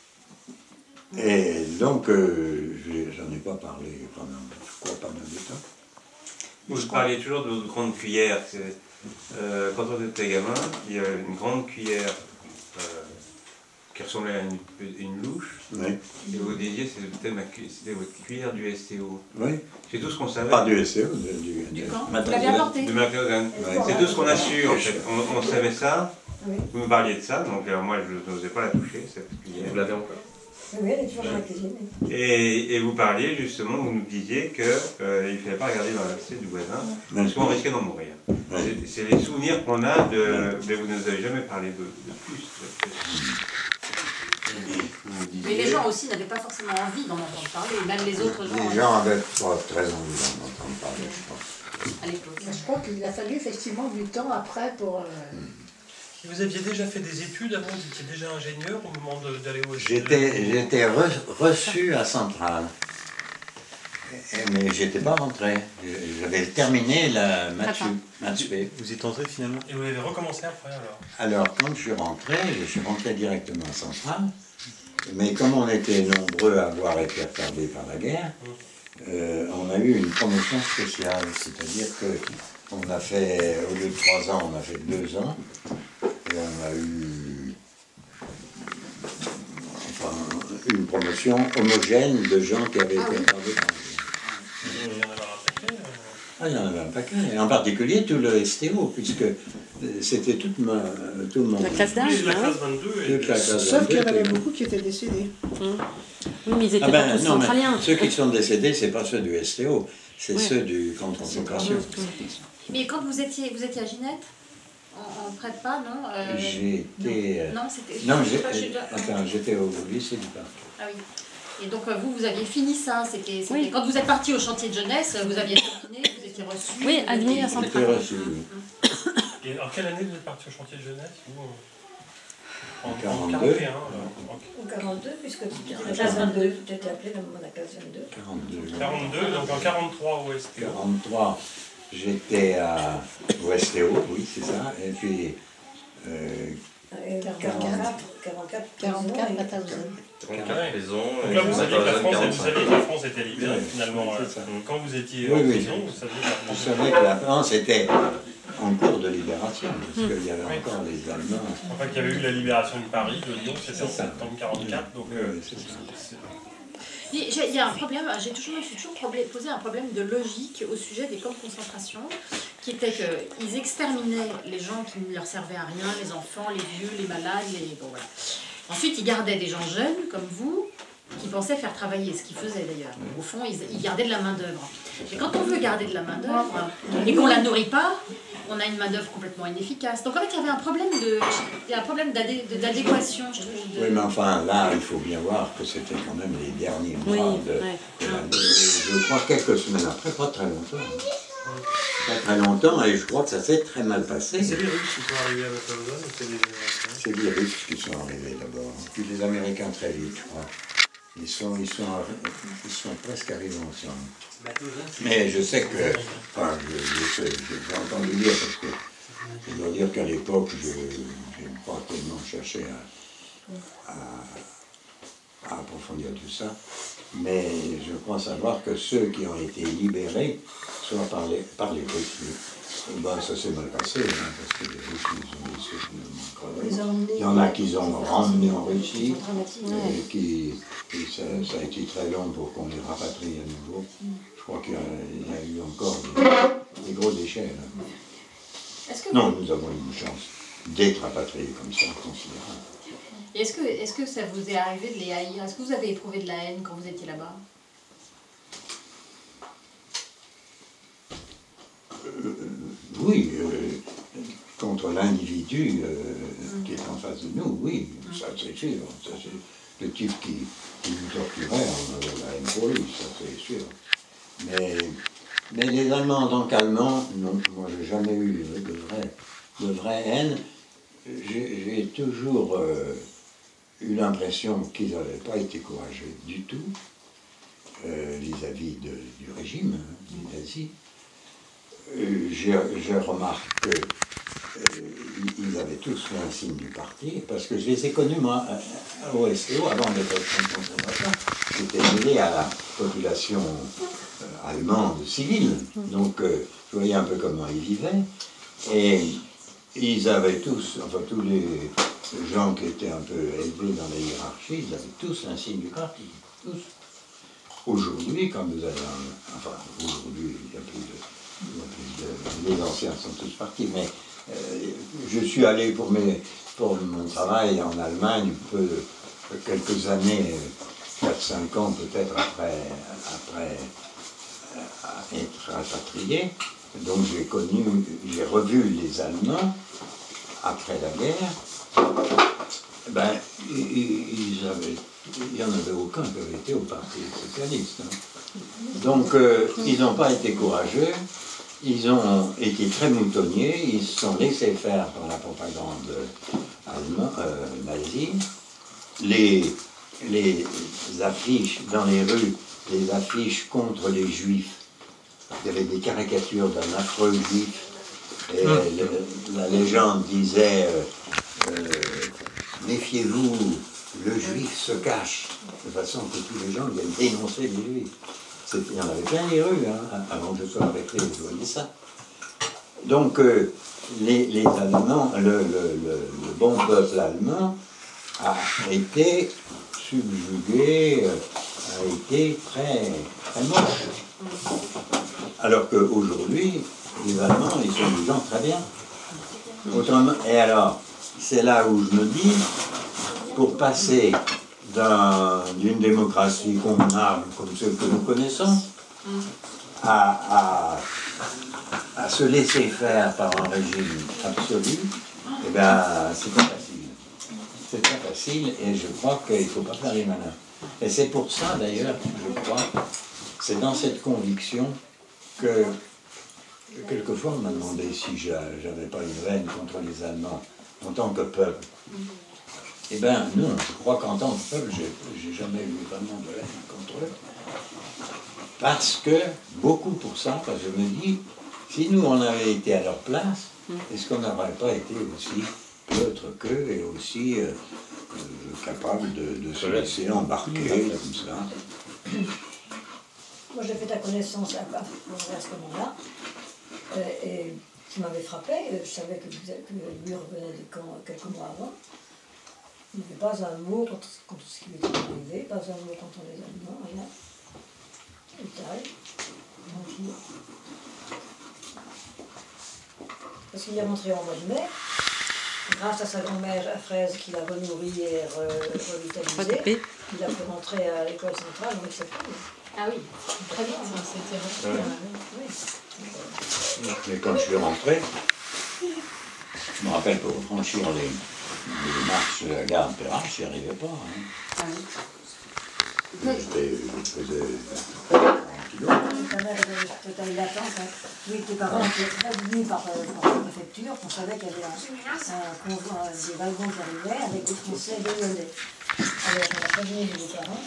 Et donc, j'en ai pas parlé pendant, je crois, pas mal de temps. Vous parliez toujours de votre grande cuillère. Quand on était gamin, il y avait une grande cuillère qui ressemblait à une louche. Oui. Et vous disiez que c'était votre cuillère du STO. Oui. C'est tout ce qu'on savait. Pas du STO, du camp. Vous l'avez apporté. De Mauthausen. C'est tout ce qu'on a su en fait. On savait ça. Oui. Vous me parliez de ça, donc moi je n'osais pas la toucher, cette cuillère. Vous l'avez encore? Oui, elle est toujours dans la cuisine. Et vous parliez justement, vous nous disiez qu'il ne fallait pas regarder dans l'assiette du voisin, parce qu'on risquait d'en mourir. C'est les souvenirs qu'on a mais vous ne nous avez jamais parlé de plus. Mais les gens aussi n'avaient pas forcément envie d'en entendre parler, même les autres gens. Les gens avaient pas très envie d'en entendre parler, je pense. À l'époque. Je crois qu'il a fallu effectivement du temps après pour... Vous aviez déjà fait des études avant, vous étiez déjà ingénieur au moment d'aller au... J'étais reçu à Centrale, mais j'étais pas rentré. J'avais terminé la Maths B. Vous êtes entré finalement? Et vous avez recommencé après alors? Alors, quand je suis rentré directement à Centrale, mais comme on était nombreux à avoir été retardés par la guerre, on a eu une promotion spéciale, c'est-à-dire qu'on a fait, au lieu de 3 ans, on a fait 2 ans, et on a eu une promotion homogène de gens qui avaient été retardés par la guerre. Il y en avait un paquet, et en particulier tout le STO, puisque c'était tout le monde. La classe d'âge, la classe 22. Sauf qu'il y en avait beaucoup qui étaient décédés. Oui, mais ils étaient pas tous centraliens. Ceux qui sont décédés, c'est pas ceux du STO, c'est ceux du camp de concentration. Mais quand vous étiez à Ginette, en prépa, non J'étais... Non, c'était... Non, j'étais au lycée du Parc. Ah oui. Et donc vous aviez fini ça, c'était quand vous êtes parti au chantier de jeunesse, vous aviez terminé, vous étiez reçu. Oui, admis à Centrale. Et en quelle année vous êtes parti au chantier de jeunesse En 41, 42. En 42, puisque tu étais la classe 22, tu étais appelé dans la classe 22. 42, donc en 43 au STO. 43, j'étais au STO, oui, c'est ça. Et puis. 44 Mauthausen. 34 prisons. Donc là, vous saviez que la France était libérée, finalement. Quand vous étiez en prison, vous saviez que je savais que la France était en cours de libération, parce qu'il y avait encore les Allemands. Enfin, qu'il y avait eu la libération de Paris, de Lyon, c'était en septembre 44. Donc, c'est ça. Il y a un problème, je me suis toujours posé un problème de logique au sujet des camps de concentration, qui était qu'ils exterminaient les gens qui ne leur servaient à rien, les enfants, les vieux, les malades, bon voilà. Ensuite, ils gardaient des gens jeunes, comme vous, qui pensaient faire travailler, ce qu'ils faisaient d'ailleurs. Au fond, ils gardaient de la main-d'œuvre. Mais quand on veut garder de la main-d'œuvre et qu'on ne la nourrit pas, on a une main-d'œuvre complètement inefficace. Donc en fait, il y avait un problème d'adéquation. Oui, mais enfin, là, il faut bien voir que c'était quand même les derniers mois de l'année. Je crois quelques semaines après, pas très longtemps. Pas très longtemps, et je crois que ça s'est très mal passé. C'est les Russes qui sont arrivés à Mauthausen ou c'est les Américains? C'est les Russes qui sont arrivés d'abord, puis les Américains très vite, je crois. Ils sont presque arrivés ensemble. Mais je sais que, enfin, j'ai entendu dire, parce que je dois dire qu'à l'époque, je n'ai pas tellement cherché à approfondir tout ça, mais je crois savoir que ceux qui ont été libérés, soit par les Russes, ben, ça s'est mal passé, hein, parce que les Russes, ils ont il y en a qui ont ramené en Russie, et ça a été très long pour qu'on les rapatrie à nouveau. Je crois qu'il y a eu encore des gros déchets. Là. Non, nous avons eu une chance d'être rapatriés comme ça, considérable. Est-ce que ça vous est arrivé de les haïr? Est-ce que vous avez éprouvé de la haine quand vous étiez là-bas? Oui, contre l'individu qui est en face de nous, oui, ça c'est sûr. Ça, le type qui nous torturait, on avait la haine pour lui, ça c'est sûr. Mais les Allemands en tant qu'Allemands, non, moi j'ai jamais eu de vraie haine. J'ai toujours eu l'impression qu'ils n'avaient pas été courageux du tout vis-à-vis du régime, des nazis. Je remarque qu'ils avaient tous fait un signe du parti, parce que je les ai connus, moi, au STO, avant d'être conservateur. J'étais mêlé à la population allemande civile, donc je voyais un peu comment ils vivaient, et ils avaient tous, enfin tous les gens qui étaient un peu élevés dans la hiérarchie, ils avaient tous un signe du parti, tous. Aujourd'hui, quand vous avez enfin, aujourd'hui, il y a plus de... Les anciens sont tous partis, mais je suis allé pour mon travail en Allemagne quelques années, 4-5 ans peut-être après être rapatrié. Donc j'ai revu les Allemands après la guerre. Ben, il n'y en avait aucun qui avait été au Parti socialiste. Hein. Donc ils n'ont pas été courageux. Ils ont été très moutonniers, ils se sont laissés faire par la propagande nazie. Les affiches dans les rues, les affiches contre les juifs, il y avait des caricatures d'un affreux juif, et la légende disait méfiez-vous, le juif se cache, de façon que tous les gens viennent dénoncer les juifs. Il y en avait plein les rues, hein, avant de se arrêter, vous voyez ça. Donc, les Allemands, le bon peuple allemand a été subjugué, a été très, très moche. Alors qu'aujourd'hui, les Allemands, ils sont des gens très bien. Autrement, et alors, c'est là où je me dis, pour passer d'une démocratie convenable comme celle que nous connaissons, à se laisser faire par un régime absolu, eh bien, c'est pas facile. C'est pas facile, et je crois qu'il ne faut pas faire les malins. Et c'est pour ça, d'ailleurs, je crois, c'est dans cette conviction que, quelquefois, on m'a demandé si j'avais pas une haine contre les Allemands en tant que peuple. Eh bien, non, je crois qu'en tant que peuple, j'ai jamais eu vraiment de haine contre eux. Parce que, beaucoup pour ça, parce que je me dis, si nous, on avait été à leur place, est-ce qu'on n'aurait pas été aussi neutre qu'eux et aussi capable de se laisser embarquer comme ça? Moi, j'ai fait ta connaissance à ce moment-là, et qui m'avait frappé. Je savais que lui revenait des camps quelques mois avant. Il n'y avait pas un mot contre ce qui lui était arrivé, pas un mot contre les Allemands, rien. Et calme, tranquille. Parce qu'il a montré en mois de mai, grâce à sa grand-mère à Fraise qui l'a renourri et revitalisé, il a fait rentrer à l'école centrale en septembre. Ah oui, très bien, c'était repris. Mais quand je suis rentré, je me rappelle pour franchir les marches de la gare de Perrache, j'y arrivais pas. Hein. Ah oui. Je faisais 40 kilos. Ta mère était allée d'attente. Lui et tes parents étaient prévenus par la préfecture qu'on savait qu'il y avait un convoi, des wagons qui arrivaient avec des Français et des Lyonnais. Alors on a prévenu les parents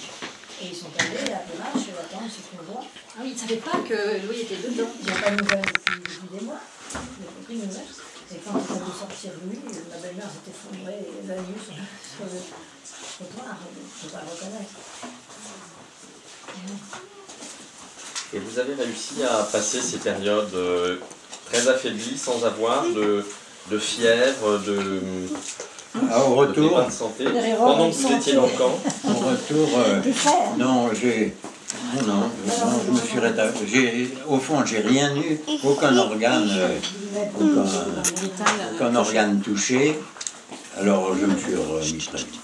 et ils sont allés à Perrache attendre ce convoi. Ah oui, ils ne savaient pas que Louis était dedans. Ils n'ont pas de nouvelles depuis des mois. Ils n'ont pas de nouvelles. Et quand il a dû sortir Louis, ma belle-mère s'est effondrée la nuit sur le trottoir. Je ne peux pas le reconnaître. Et vous avez réussi à passer ces périodes très affaiblies sans avoir de fièvre, au retour, de santé, pendant que vous étiez dans le camp? Au retour, non, je me suis rétabli. Au fond, j'ai rien eu, aucun organe touché. Alors je me suis remis très vite.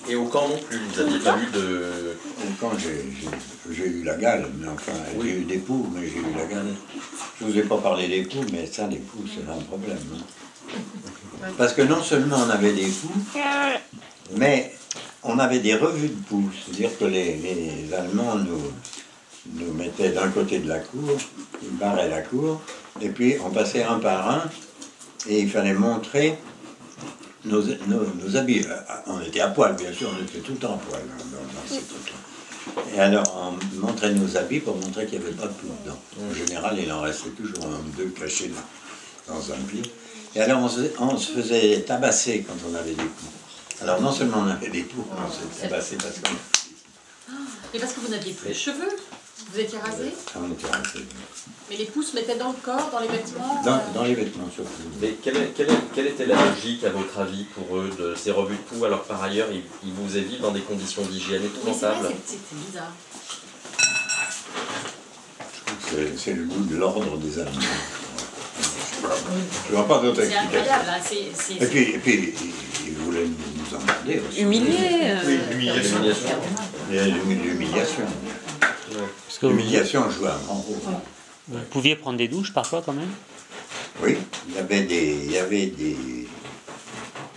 Et au camp non plus, vous n'aviez pas eu de... Au camp, j'ai eu la gale, mais enfin, j'ai eu des poux, mais j'ai eu la gale. Je ne vous ai pas parlé des poux, mais ça, les poux, c'est un problème. Hein. Parce que non seulement on avait des poux, mais on avait des revues de poux. C'est-à-dire que les Allemands nous mettaient d'un côté de la cour, ils barraient la cour, et puis on passait un par un, et il fallait montrer nos habits. On était à poil, bien sûr, on était tout le temps à poil dans ces trucs-là. Et alors, on montrait nos habits pour montrer qu'il n'y avait pas de poux dedans. En général, il en restait toujours un ou deux cachés dans un pli. Et alors, on se faisait tabasser quand on avait des poux. Alors, non seulement on avait des poux, on se faisait tabasser parce qu'on... Et parce que vous n'aviez plus de cheveux? Vous étiez rasé? On était rasé. Mais les poux se mettaient dans le corps, dans les vêtements? Dans les vêtements, surtout. Mais quelle était la logique, à votre avis, pour eux, de ces revues de poux, alors que par ailleurs, ils vous faisaient vivre dans des conditions d'hygiène épouvantables? C'était bizarre. C'est le goût de l'ordre des Allemands. Je ne vois pas d'autre explication. C'est incroyable. Et puis, ils voulaient nous emmerder aussi. Humilier. Oui, l'humiliation. L'humiliation. L'humiliation jouait un grand rôle. Vous pouviez prendre des douches parfois quand même? Oui, il y avait des...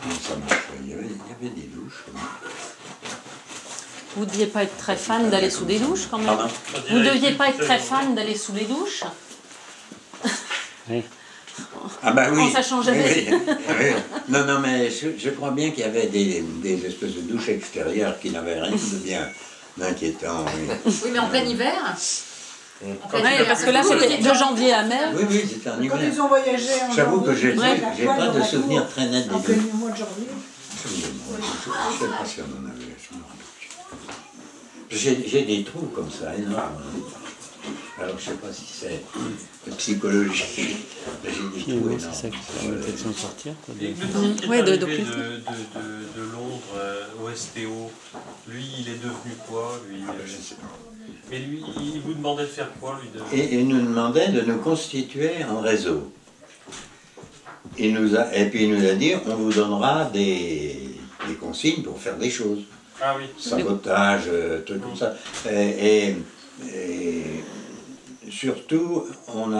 Comment ça marchait? Il y avait des douches. Vous ne deviez pas être très fan d'aller sous des douches quand même? Pardon? Vous ne deviez pas être très fan d'aller sous les douches? Oui. Ah ben oui. Ça changeait. Oui. Non, mais je crois bien qu'il y avait des espèces de douches extérieures qui n'avaient rien de bien inquiétant. Oui, oui, mais en plein hiver. Parce que là, c'était de janvier à mai. Oui, c'était en hiver. Quand ils ont voyagé en J'avoue que j'ai janvier, pas de souvenir très net des en plein douches. mois de janvier. Je ne sais pas si on en avait, je me rappelle plus. J'ai des trous comme ça, énormes. Alors je ne sais pas si c'est psychologique, mais j'ai des trous énormes. C'est ça qui va peut-être s'en sortir. Et le type qui est arrivé de Londres au STO, lui, il est devenu quoi lui, je sais pas. Mais lui, il vous demandait de faire quoi lui Et il nous demandait de nous constituer en réseau. Et puis il nous a dit, on vous donnera des consignes pour faire des choses. Ah oui. Sabotage, trucs comme ça. Et surtout, on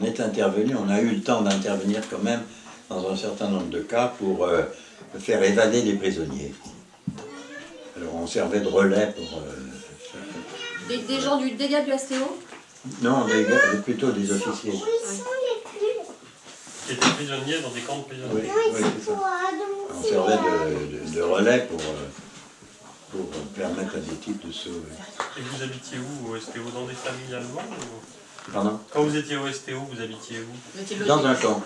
est intervenu, on a eu le temps d'intervenir quand même dans un certain nombre de cas pour faire évader les prisonniers. Alors on servait de relais pour... Des gens des gars du STO? Non, plutôt des officiers. Qui étaient prisonniers dans des camps de prisonniers. Oui, c'est ça. On servait de relais pour permettre à des types de sauver. Et vous habitiez où au STO? Dans des familles allemandes ou... Pardon? Quand vous étiez au STO, vous habitiez où? Dans un camp.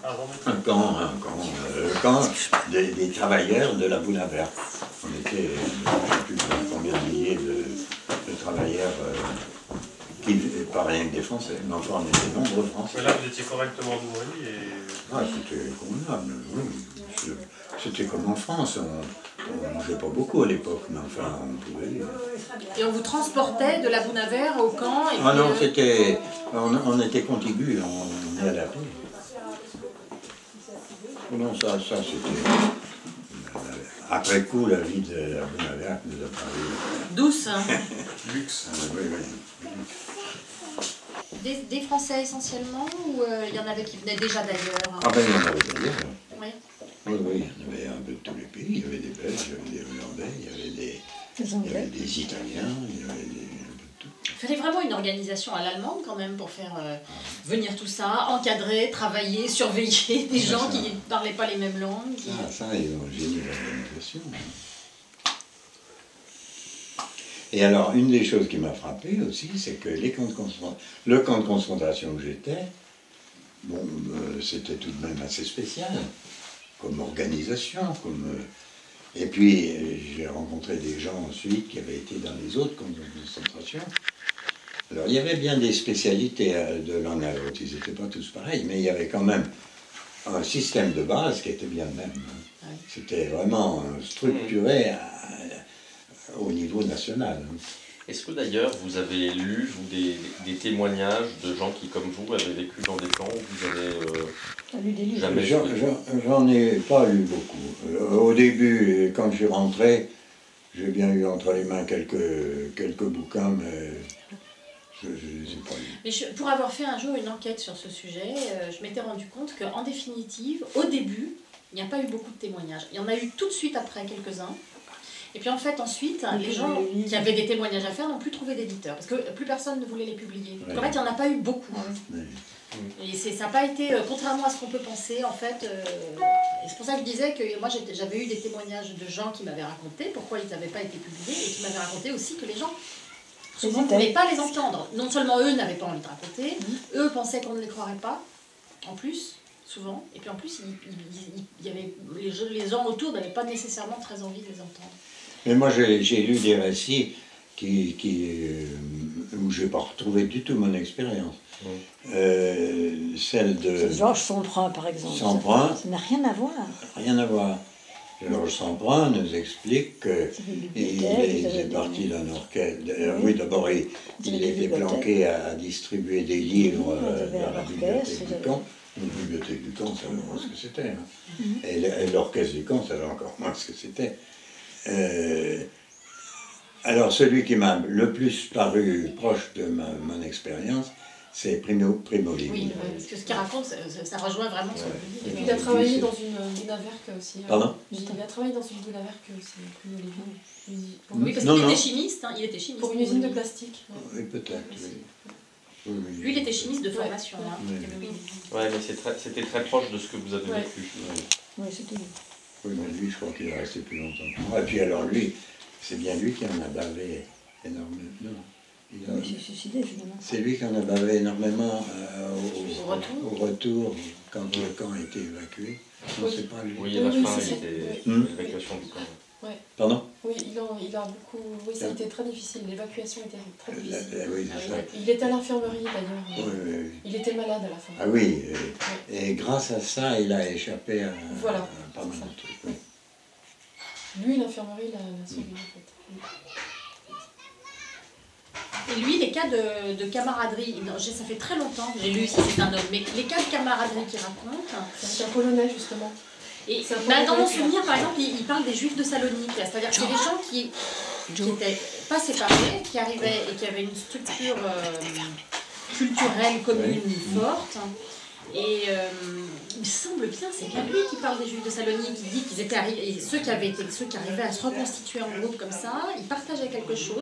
Ah, un camp des travailleurs de la Boule Verte. On était, je ne sais plus combien de milliers de travailleurs qui, pas rien que des Français, mais enfin on était nombreux Français. Mais là vous étiez correctement nourris et... Ah, c'était convenable, oui. C'était comme en France, on ne mangeait pas beaucoup à l'époque, mais enfin on pouvait... Et on vous transportait de la Bounavert au camp et ah non, c'était... On était contigus, on y allait après. Non, ça c'était... Après coup, la vie de la Bounavert nous a paru... douce, hein. Luxe. Oui, oui. Des Français essentiellement, ou il y en avait qui venaient déjà d'ailleurs? Ah ben il y en avait d'ailleurs. Oui. Oui, oui, il y en avait un peu de tous les pays. Il y avait des Belges, il y avait des Hollandais, il y avait des Italiens, il y avait un peu de tout. Il fallait vraiment une organisation à l'allemande quand même pour faire venir tout ça, encadrer, travailler, surveiller des gens qui ne parlaient pas les mêmes langues. Ça, ils ont génie l'organisation. Et alors, une des choses qui m'a frappé aussi, c'est que le camp de concentration où j'étais, bon, c'était tout de même assez spécial, comme organisation, et puis j'ai rencontré des gens ensuite qui avaient été dans les autres camps de concentration. Alors, il y avait bien des spécialités de l'un à l'autre, ils n'étaient pas tous pareils, mais il y avait quand même un système de base qui était bien le même. Hein. Ouais. C'était vraiment structuré au niveau national. Est-ce que d'ailleurs vous avez lu des témoignages de gens qui, comme vous, avaient vécu dans des camps où vous avez jamais... J'en ai pas lu beaucoup. Au début, quand je suis rentré, j'ai bien eu entre les mains quelques bouquins, mais je ne les ai pas lus. Mais pour avoir fait un jour une enquête sur ce sujet, je m'étais rendu compte qu'en définitive, au début, il n'y a pas eu beaucoup de témoignages. Il y en a eu tout de suite après quelques-uns. Et puis en fait, ensuite, les gens qui avaient des témoignages à faire n'ont plus trouvé d'éditeurs, parce que plus personne ne voulait les publier. Donc en fait, il n'y en a pas eu beaucoup. Et ça n'a pas été, contrairement à ce qu'on peut penser, en fait, et c'est pour ça que je disais que moi j'avais eu des témoignages de gens qui m'avaient raconté pourquoi ils n'avaient pas été publiés, et qui m'avaient raconté aussi que les gens souvent ne voulaient pas les entendre. Non seulement eux n'avaient pas envie de raconter, eux pensaient qu'on ne les croirait pas, en plus, souvent, et puis en plus, il y avait, les gens autour n'avaient pas nécessairement très envie de les entendre. Mais moi, j'ai lu des récits où je n'ai pas retrouvé du tout mon expérience. Celle de... Georges Semprin, par exemple. Semprin. Ça n'a rien à voir. Rien à voir. Georges Semprin nous explique qu'il est parti d'un orchestre. Oui, d'abord, il était planqué à distribuer des livres dans la bibliothèque du camp. Une bibliothèque du camp, ça savait moins ce que c'était. Hein. Et l'orchestre du camp, ça savait encore moins ce que c'était. Alors, celui qui m'a le plus paru proche de mon expérience, c'est Primo Levi. Oui, parce que ce qu'il raconte, ça rejoint vraiment ce que vous dites. Et puis il a travaillé dans une Bounaverque aussi. Pardon? Il a travaillé dans une Bounaverque aussi, Primo Levi. Oui, parce qu'il était chimiste, hein, il était chimiste. Pour une usine de plastique. Oui, peut-être, oui. Lui, il était chimiste de formation. Hein. Ouais, mais c'était très proche de ce que vous avez vécu. Oui, c'était... Oui, mais lui, je crois qu'il est resté plus longtemps que moi. Et puis alors lui, c'est bien lui qui en a bavé énormément. Non, il s'est suicidé, finalement. C'est lui qui en a bavé énormément au retour, quand le camp a été évacué. Non, c'est pas lui. Oui, à la fin, c'était l'évacuation du camp. Ouais. Pardon? Oui, il a beaucoup... Oui, ça a été très difficile. L'évacuation était très difficile. Oui, c'est ça. Il était à l'infirmerie, d'ailleurs. Oui. Il était malade à la fin. Ah oui, et grâce à ça, il a échappé à pas mal de trucs. Oui. Lui, l'infirmerie l'a sauvé, en fait. Et lui, les cas de camaraderie, ça fait très longtemps que j'ai lu, c'est un homme, mais les cas de camaraderie qu'il raconte... C'est un Polonais, justement. Et dans mon souvenir, par exemple, il parle des Juifs de Salonique, c'est-à-dire que c'est des gens qui n'étaient pas séparés, qui arrivaient et qui avaient une structure culturelle commune forte, Et il me semble bien, c'est bien lui qui parle des Juifs de Salonique, qui dit qu'ils étaient arrivés, et ceux qui arrivaient à se reconstituer en groupe comme ça, ils partageaient quelque chose.